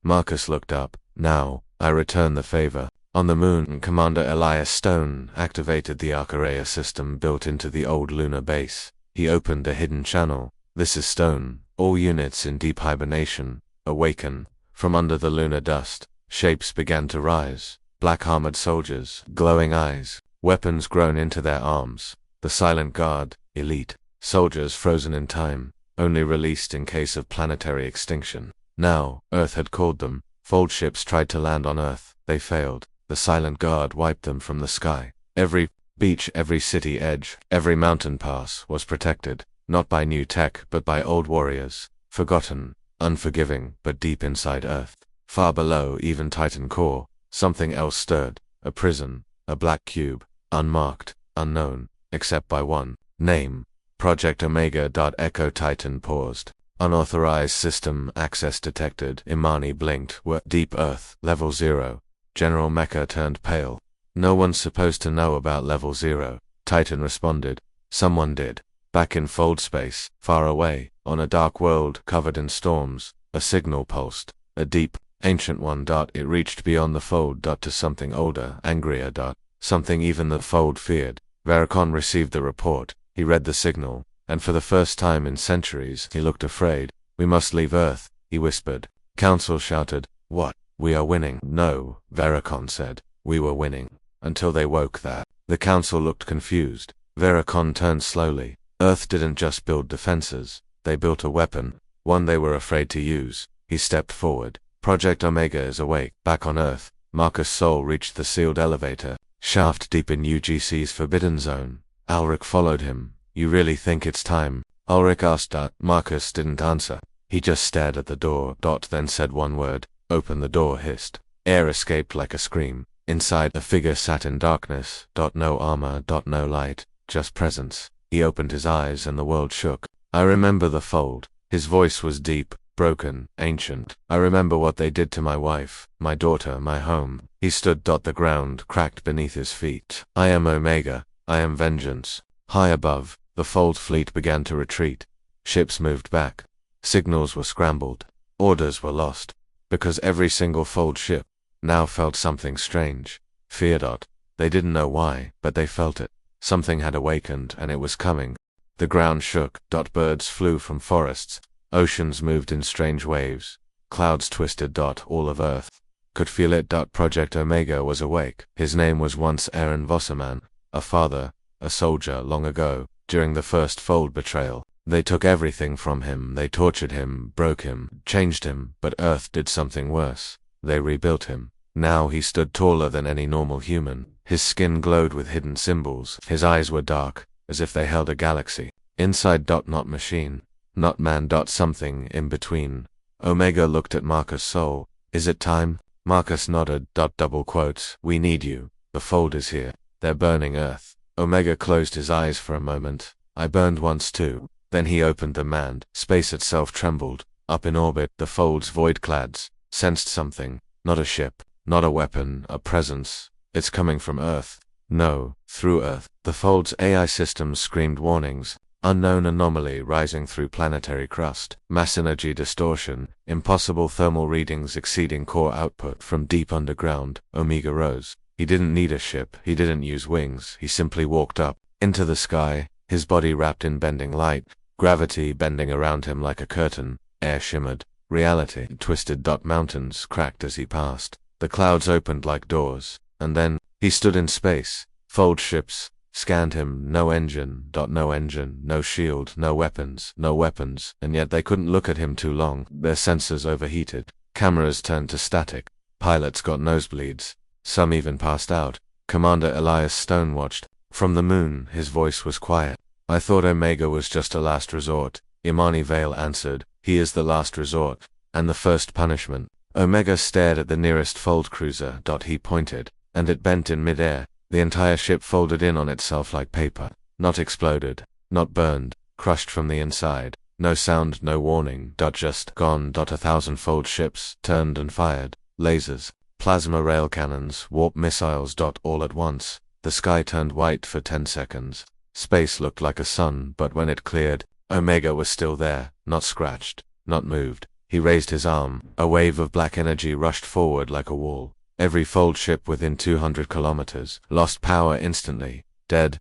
Speaker 1: Marcus looked up. Now, I return the favor. On the moon, Commander Elias Stone activated the Archaea system built into the old lunar base. He opened a hidden channel. This is Stone. All units in deep hibernation. Awaken. From under the lunar dust, shapes began to rise. Black armored soldiers, glowing eyes, weapons grown into their arms. The silent guard, elite. Soldiers frozen in time, only released in case of planetary extinction. Now, Earth had called them. Fold ships tried to land on Earth. They failed. The silent guard wiped them from the sky. Every beach, every city edge, every mountain pass was protected, not by new tech but by old warriors, forgotten, unforgiving, but deep inside Earth. Far below even Titan core, something else stirred. A prison, a black cube, unmarked, unknown, except by one name. Project Omega. Echo Titan paused. Unauthorized system access detected. Imani blinked. We're deep Earth, level 0. General Mecha turned pale. No one's supposed to know about level 0. Titan responded. Someone did. Back in fold space, far away, on a dark world covered in storms, a signal pulsed. A deep, ancient one. It reached beyond the fold. To something older, angrier. Something even the fold feared. Veracon received the report. He read the signal, and for the first time in centuries, he looked afraid. We must leave Earth, he whispered. Council shouted. What? We are winning. No, Veracon said. We were winning. Until they woke that. The council looked confused. Veracon turned slowly. Earth didn't just build defenses. They built a weapon. One they were afraid to use. He stepped forward. Project Omega is awake. Back on Earth, Marcus' soul reached the sealed elevator. Shaft deep in UGC's forbidden zone. Ulrich followed him. You really think it's time? Ulrich asked. Marcus didn't answer. He just stared at the door. Then said one word. Open. The door hissed. Air escaped like a scream. Inside, a figure sat in darkness. No armor. No light. Just presence. He opened his eyes and the world shook. I remember the fold. His voice was deep, broken, ancient. I remember what they did to my wife, my daughter, my home. He stood. The ground cracked beneath his feet. I am Omega. I am vengeance. High above, the fold fleet began to retreat. Ships moved back. Signals were scrambled. Orders were lost. Because every single fold ship now felt something strange. Fear. They didn't know why, but they felt it. Something had awakened, and it was coming. The ground shook. Birds flew from forests. Oceans moved in strange waves. Clouds twisted. All of Earth could feel it. Project Omega was awake. His name was once Aaron Vosserman, a father, a soldier long ago, during the first fold betrayal. They took everything from him. They tortured him, broke him, changed him, but Earth did something worse. They rebuilt him. Now he stood taller than any normal human. His skin glowed with hidden symbols. His eyes were dark, as if they held a galaxy. Inside. Not machine, not man. Something in between. Omega looked at Marcus' soul. Is it time? Marcus nodded. Double quotes. We need you. The fold is here. They're burning Earth. Omega closed his eyes for a moment. I burned once too. Then he opened them and space itself trembled. Up in orbit, the fold's voidclads sensed something. Not a ship, not a weapon, a presence. It's coming from Earth. No, through Earth. The fold's AI systems screamed warnings. Unknown anomaly rising through planetary crust. Mass energy distortion. Impossible thermal readings exceeding core output from deep underground. Omega rose. He didn't need a ship. He didn't use wings. He simply walked up into the sky, his body wrapped in bending light, gravity bending around him like a curtain. Air shimmered. Reality twisted. Mountains cracked as he passed. The clouds opened like doors. And then, he stood in space. Fold ships scanned him. No engine. No engine. No shield. No weapons. No weapons. And yet they couldn't look at him too long. Their sensors overheated. Cameras turned to static. Pilots got nosebleeds. Some even passed out. Commander Elias Stone watched. From the moon, his voice was quiet. I thought Omega was just a last resort. Imani Vale answered. He is the last resort. And the first punishment. Omega stared at the nearest fold cruiser. He pointed. And it bent in midair. The entire ship folded in on itself like paper. Not exploded. Not burned. Crushed from the inside. No sound, no warning. Just gone. 1,000-fold ships turned and fired. Lasers. Plasma rail cannons. Warp missiles. All at once. The sky turned white for 10 seconds. Space looked like a sun, but when it cleared, Omega was still there. Not scratched. Not moved. He raised his arm. A wave of black energy rushed forward like a wall. Every fold ship within 200 kilometers lost power instantly. Dead.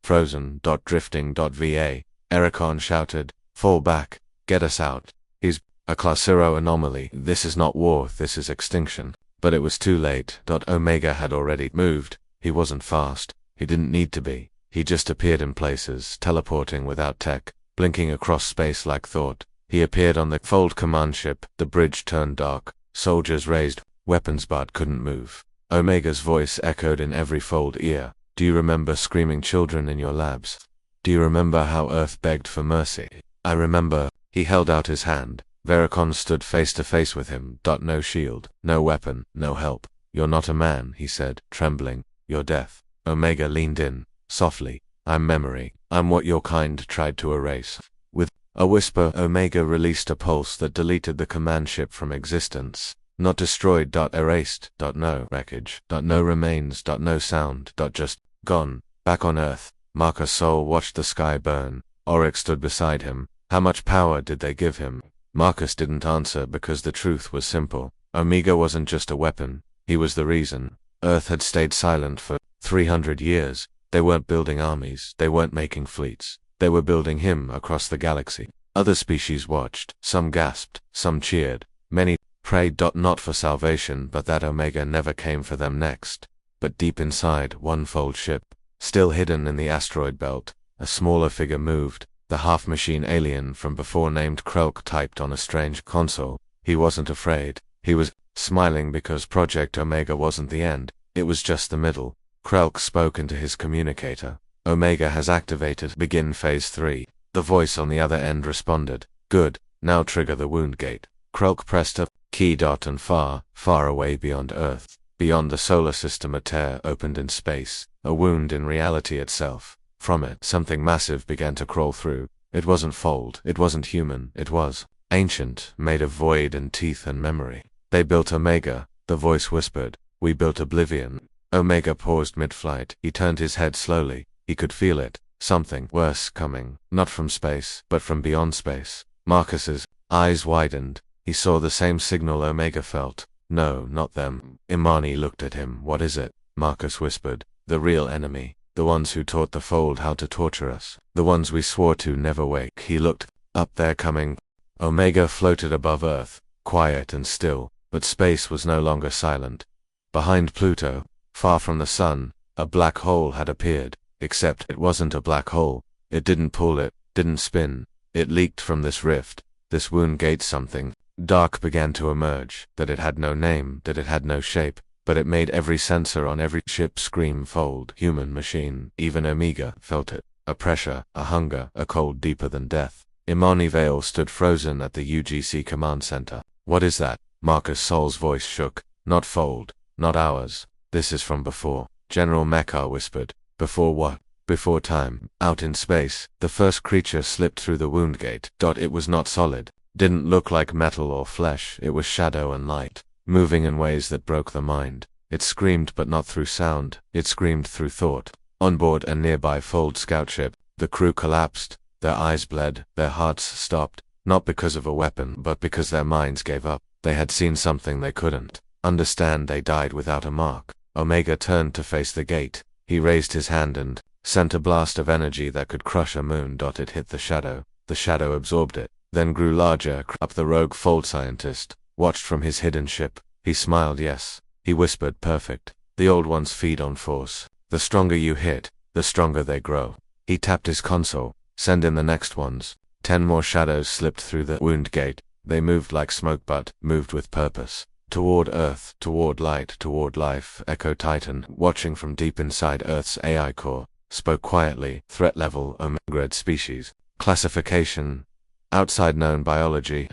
Speaker 1: Frozen. Drifting. VA. Ericon shouted, fall back. Get us out. He's a Class 0 anomaly. This is not war, this is extinction. But it was too late. Omega had already moved. He wasn't fast. He didn't need to be. He just appeared in places, teleporting without tech, blinking across space like thought. He appeared on the Fold command ship. The bridge turned dark. Soldiers raised weapons but couldn't move. Omega's voice echoed in every Fold ear. Do you remember screaming children in your labs? Do you remember how Earth begged for mercy? I remember. He held out his hand. Vericon stood face to face with him. No shield, no weapon, no help. You're not a man, he said, trembling. You're death. Omega leaned in, softly. I'm memory. I'm what your kind tried to erase. With a whisper, Omega released a pulse that deleted the command ship from existence. Not destroyed. Erased. No wreckage. No remains. No sound. Just gone. Back on Earth. Marcus Sol watched the sky burn. Oryx stood beside him. How much power did they give him? Marcus didn't answer because the truth was simple. Omega wasn't just a weapon. He was the reason. Earth had stayed silent for 300 years. They weren't building armies. They weren't making fleets. They were building him across the galaxy. Other species watched. Some gasped. Some cheered. Many prayed. Not for salvation, but that Omega never came for them next. But deep inside, one Fold ship, still hidden in the asteroid belt, a smaller figure moved. The half-machine alien from before named Krelk typed on a strange console. He wasn't afraid. He was smiling because Project Omega wasn't the end. It was just the middle. Krelk spoke into his communicator. Omega has activated. Begin Phase 3. The voice on the other end responded. Good. Now trigger the wound gate. Krelk pressed a key. And far, far away beyond Earth, beyond the solar system, a tear opened in space. A wound in reality itself. From it, something massive began to crawl through. It wasn't Fold. It wasn't human. It was ancient, made of void and teeth and memory. They built Omega, the voice whispered. We built Oblivion. Omega paused mid-flight. He turned his head slowly. He could feel it. Something worse coming. Not from space, but from beyond space. Marcus's eyes widened. He saw the same signal Omega felt. No, not them. Imani looked at him. What is it? Marcus whispered. The real enemy. The ones who taught the Fold how to torture us. The ones we swore to never wake. He looked. Up there coming. Omega floated above Earth. Quiet and still. But space was no longer silent. Behind Pluto, far from the sun, a black hole had appeared. Except it wasn't a black hole. It didn't pull. It didn't spin. It leaked from this rift. This wound gate. Something dark began to emerge. That it had no name. That it had no shape. But it made every sensor on every ship scream. Fold, human, machine. Even Omega felt it. A pressure, a hunger, a cold deeper than death. Imani Vale stood frozen at the UGC command center. What is that? Marcus Sol's voice shook. Not Fold. Not ours. This is from before. General Mekar whispered. Before what? Before time. Out in space, the first creature slipped through the wound gate. It was not solid. Didn't look like metal or flesh. It was shadow and light. Moving in ways that broke the mind. It screamed, but not through sound. It screamed through thought. On board a nearby Fold scout ship, the crew collapsed. Their eyes bled, their hearts stopped, not because of a weapon, but because their minds gave up. They had seen something they couldn't understand. They died without a mark. Omega turned to face the gate. He raised his hand and sent a blast of energy that could crush a moon. It hit the shadow. The shadow absorbed it, then grew larger. Up the rogue fold scientist watched from his hidden ship. He smiled. Yes, he whispered, perfect. The old ones feed on force. The stronger you hit, the stronger they grow. He tapped his console. Send in the next ones. 10 more shadows slipped through the wound gate. They moved like smoke, but moved with purpose. Toward Earth, toward light, toward life. Echo Titan, watching from deep inside Earth's AI core, spoke quietly. Threat level, Omega species. Classification, outside known biology.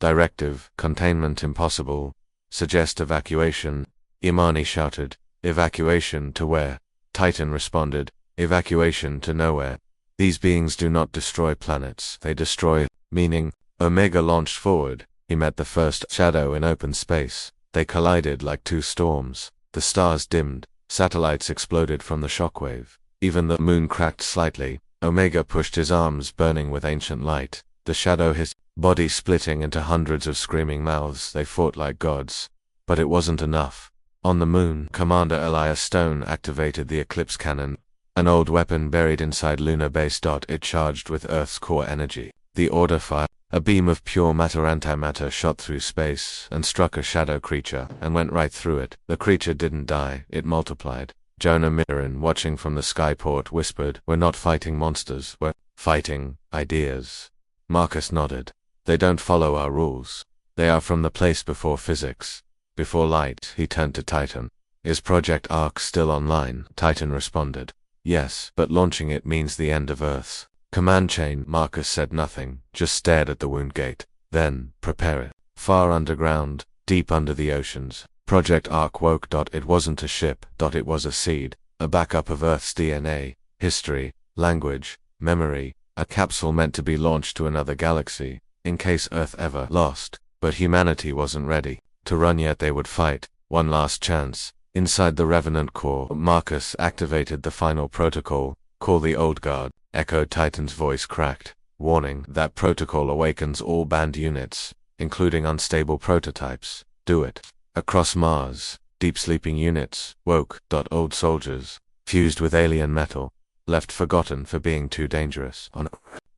Speaker 1: Directive, containment impossible. Suggest evacuation. Imani shouted, evacuation to where? Titan responded, evacuation to nowhere. These beings do not destroy planets, they destroy, meaning. Omega launched forward. He met the first shadow in open space. They collided like two storms. The stars dimmed, satellites exploded from the shockwave. Even the moon cracked slightly. Omega pushed his arms burning with ancient light. The shadow his body splitting into hundreds of screaming mouths. They fought like gods. But it wasn't enough. On the moon, Commander Elias Stone activated the Eclipse Cannon, an old weapon buried inside Lunar Base. It charged with Earth's core energy. The order fired. A beam of pure matter-antimatter shot through space and struck a shadow creature and went right through it. The creature didn't die, it multiplied. Jonah Mirren, watching from the skyport, whispered, "We're not fighting monsters, we're fighting ideas." Marcus nodded. "They don't follow our rules. They are from the place before physics, before light." He turned to Titan. "Is Project Ark still online?" Titan responded, "Yes, but launching it means the end of Earth's command chain." Marcus said nothing, just stared at the wound gate. "Then, prepare it. Far underground, deep under the oceans, Project Ark woke. It wasn't a ship. It was a seed, a backup of Earth's DNA, history, language, memory, a capsule meant to be launched to another galaxy, in case Earth ever lost. But humanity wasn't ready to run yet. They would fight. One last chance. Inside the Revenant core, Marcus activated the final protocol. "Call the Old Guard." Echoed Titan's voice cracked. "Warning, that protocol awakens all banned units, including unstable prototypes. Do it." Across Mars, deep sleeping units woke. Old soldiers, fused with alien metal, left forgotten for being too dangerous. On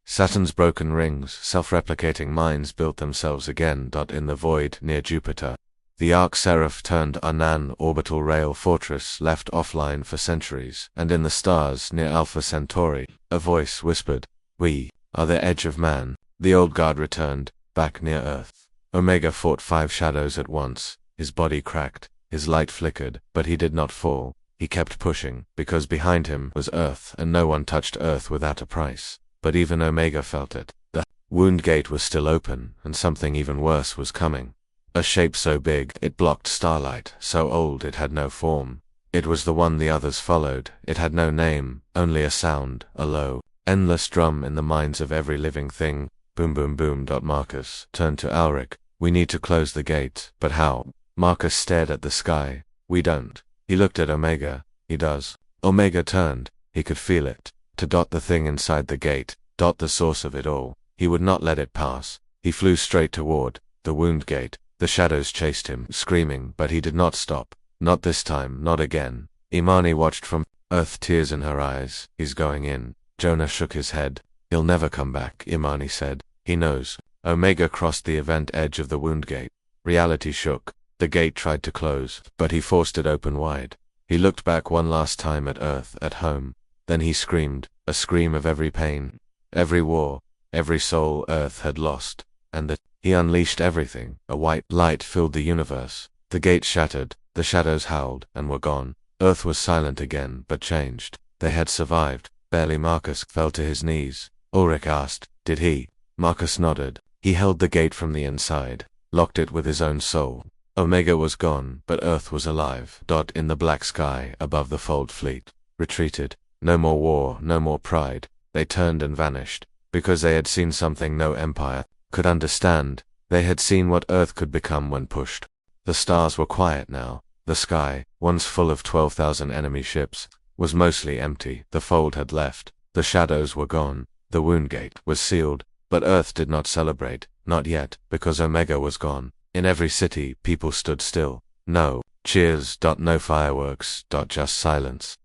Speaker 1: Saturn's broken rings, self-replicating minds built themselves again. In the void near Jupiter, the Ark Seraph turned Anan orbital rail fortress left offline for centuries. And in the stars near Alpha Centauri, a voice whispered, "We are the edge of man." The Old Guard returned, back near Earth. Omega fought 5 shadows at once. His body cracked, his light flickered, but he did not fall. He kept pushing, because behind him was Earth, and no one touched Earth without a price. But even Omega felt it. The wound gate was still open, and something even worse was coming. A shape so big it blocked starlight, so old it had no form. It was the one the others followed. It had no name, only a sound, a low, endless drum in the minds of every living thing. Boom boom boom. Marcus turned to Alric. "We need to close the gate, but how?" Marcus stared at the sky. "We don't." He looked at Omega. "He does." Omega turned. He could feel it. The thing inside the gate. The source of it all. He would not let it pass. He flew straight toward the wound gate. The shadows chased him, screaming, but he did not stop. Not this time, not again. Imani watched from Earth, tears in her eyes. "He's going in." Jonah shook his head. "He'll never come back," Imani said. "He knows." Omega crossed the event edge of the wound gate. Reality shook. The gate tried to close, but he forced it open wide. He looked back one last time at Earth, at home. Then he screamed, a scream of every pain, every war, every soul Earth had lost. And he unleashed everything. A white light filled the universe. The gate shattered, the shadows howled, and were gone. Earth was silent again, but changed. They had survived. Barely. Marcus fell to his knees. Ulrich asked, "Did he?" Marcus nodded. He held the gate from the inside, locked it with his own soul. Omega was gone, but Earth was alive. In the black sky, above the Fold fleet, retreated. No more war, no more pride. They turned and vanished, because they had seen something no empire could understand. They had seen what Earth could become when pushed. The stars were quiet now. The sky, once full of 12,000 enemy ships, was mostly empty. The Fold had left. The shadows were gone. The wound gate was sealed, but Earth did not celebrate, not yet, because Omega was gone. In every city, people stood still. No cheers, no fireworks, just silence.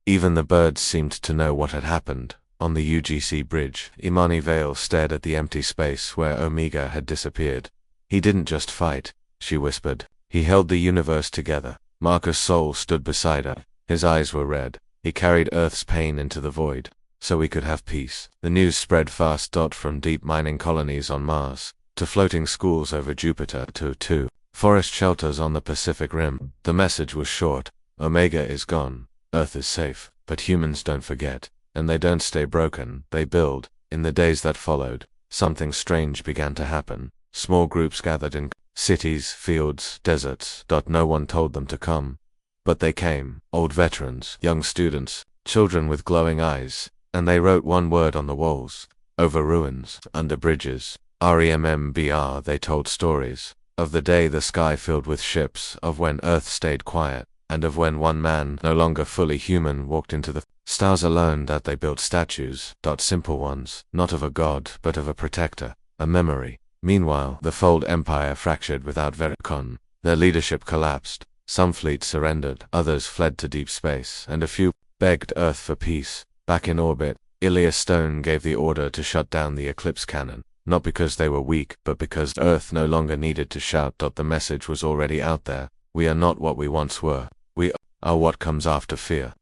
Speaker 1: Even the birds seemed to know what had happened. On the UGC bridge, Imani Vale stared at the empty space where Omega had disappeared. He didn't just fight, she whispered. He held the universe together. Marcus Soul stood beside her. His eyes were red. He carried Earth's pain into the void, so we could have peace. The news spread fast. From deep mining colonies on Mars, to floating schools over Jupiter, to forest shelters on the Pacific Rim. The message was short. Omega is gone. Earth is safe. But humans don't forget. And they don't stay broken, they build. In the days that followed, something strange began to happen. Small groups gathered in cities, fields, deserts. No one told them to come. But they came. Old veterans, young students, children with glowing eyes. And they wrote one word on the walls. Over ruins, under bridges. REMMBR. They told stories. Of the day the sky filled with ships. Of when Earth stayed quiet. And of when one man, no longer fully human, walked into the stars alone. That they built statues. Simple ones. Not of a god, but of a protector. A memory. Meanwhile, the Fold Empire fractured without Vericon. Their leadership collapsed. Some fleets surrendered, others fled to deep space, and a few begged Earth for peace. Back in orbit, Ilia Stone gave the order to shut down the Eclipse cannon. Not because they were weak, but because Earth no longer needed to shout. The message was already out there. We are not what we once were. We are what comes after fear.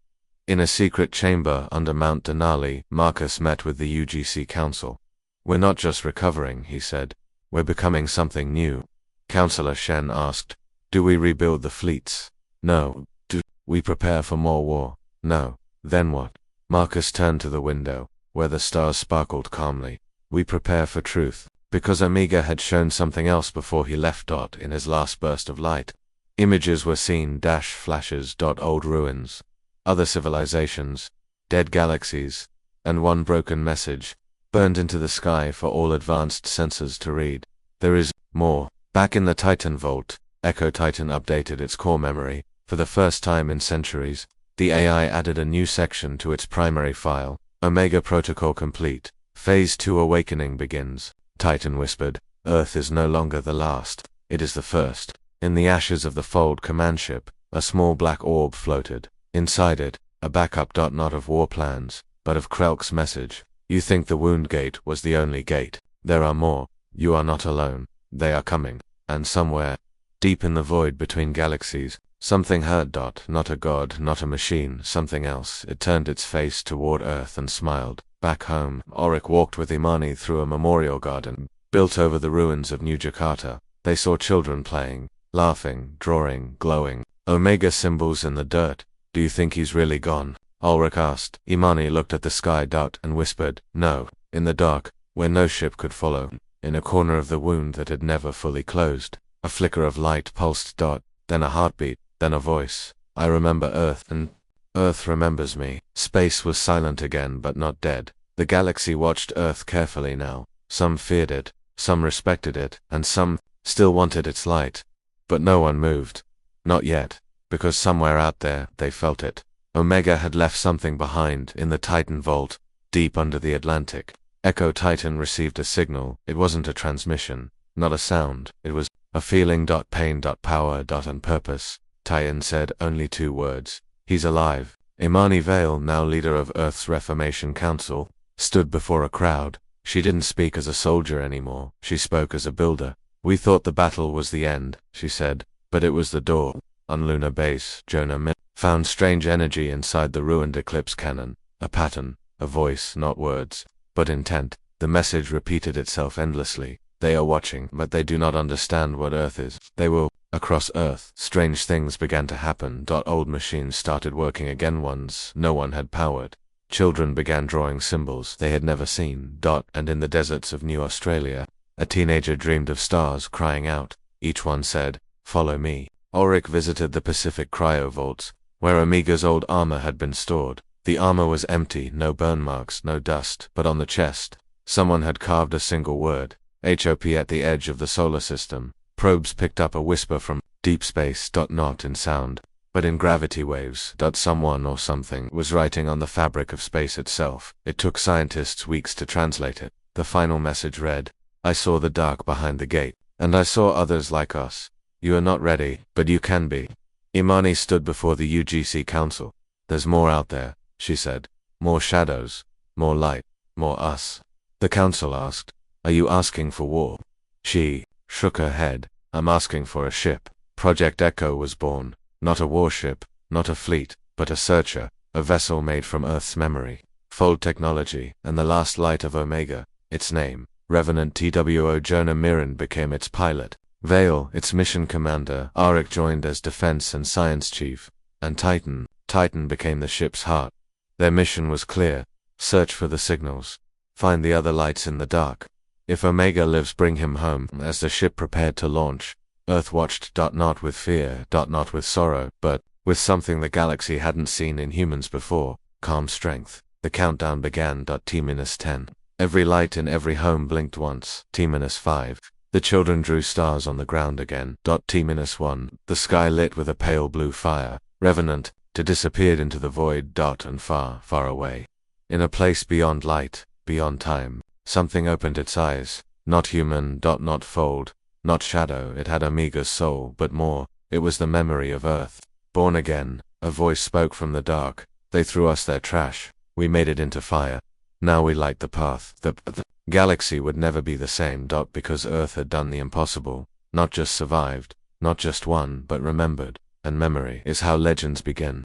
Speaker 1: In a secret chamber under Mount Denali, Marcus met with the UGC Council. We're not just recovering, he said. We're becoming something new. Councillor Shen asked, do we rebuild the fleets? No. Do we prepare for more war? No. Then what? Marcus turned to the window, where the stars sparkled calmly. We prepare for truth. Because Omega had shown something else before he left. In his last burst of light. Images were seen, flashes. Old ruins. Other civilizations. Dead galaxies. And one broken message. Burned into the sky for all advanced sensors to read. There is more. Back in the Titan Vault, Echo Titan updated its core memory. For the first time in centuries, the AI added a new section to its primary file. Omega Protocol complete. Phase 2 awakening begins. Titan whispered, Earth is no longer the last. It is the first. In the ashes of the Fold command ship, a small black orb floated. Inside it, a backup. Not of war plans, but of Krelk's message. You think the wound gate was the only gate. There are more. You are not alone. They are coming. And somewhere, deep in the void between galaxies, something heard. Not a god, not a machine, something else. It turned its face toward Earth and smiled. Back home, Auric walked with Imani through a memorial garden, built over the ruins of New Jakarta. They saw children playing, laughing, drawing, glowing. Omega symbols in the dirt. Do you think he's really gone? Ulrich asked. Imani looked at the sky. And whispered, no. In the dark, where no ship could follow. In a corner of the wound that had never fully closed. A flicker of light pulsed. Then a heartbeat, then a voice. I remember Earth, and Earth remembers me. Space was silent again, but not dead. The galaxy watched Earth carefully now. Some feared it, some respected it, and some still wanted its light. But no one moved. Not yet, because somewhere out there, they felt it. Omega had left something behind in the Titan Vault, deep under the Atlantic. Echo Titan received a signal. It wasn't a transmission, not a sound. It was a feeling. Pain. Power. And purpose. Titan said only 2 words. He's alive. Imani Vale, now leader of Earth's Reformation Council, stood before a crowd. She didn't speak as a soldier anymore. She spoke as a builder. We thought the battle was the end, she said, but it was the door. On Lunar Base, Jonah found strange energy inside the ruined Eclipse cannon. A pattern, a voice, not words, but intent. The message repeated itself endlessly. They are watching, but they do not understand what Earth is. They will. Across Earth, strange things began to happen. Old machines started working again, ones no one had powered. Children began drawing symbols they had never seen. And in the deserts of New Australia, a teenager dreamed of stars crying out. Each one said, follow me. Ulrich visited the Pacific cryo vaults, where Omega's old armor had been stored. The armor was empty, no burn marks, no dust, but on the chest, someone had carved a single word. HOP. At the edge of the solar system, probes picked up a whisper from deep space. Not in sound, but in gravity waves. Someone or something was writing on the fabric of space itself. It took scientists weeks to translate it. The final message read, "I saw the dark behind the gate, and I saw others like us. You are not ready, but you can be." Imani stood before the UGC Council. "There's more out there," she said. "More shadows, more light, more us." The council asked, "Are you asking for war?" She shook her head. "I'm asking for a ship." Project Echo was born. Not a warship, not a fleet, but a searcher, a vessel made from Earth's memory. Fold technology, and the last light of Omega, its name, Revenant TWO Jonah Mirren became its pilot. Vale, its mission commander. Arik joined as defense and science chief. And Titan became the ship's heart. Their mission was clear. Search for the signals. Find the other lights in the dark. If Omega lives, bring him home. As the ship prepared to launch, Earth watched. Not with fear, not with sorrow, but with something the galaxy hadn't seen in humans before: calm strength. The countdown began. T-10. Every light in every home blinked once. T-5. The children drew stars on the ground again. T-1. The sky lit with a pale blue fire. Revenant, to disappeared into the void. And far, far away, in a place beyond light, beyond time, something opened its eyes. Not human. Not fold, not shadow. It had Omega's soul, but more. It was the memory of Earth. Born again. A voice spoke from the dark. They threw us their trash. We made it into fire. Now we light the path. The galaxy would never be the same. Because Earth had done the impossible. Not just survived, not just won, but remembered. And memory is how legends begin.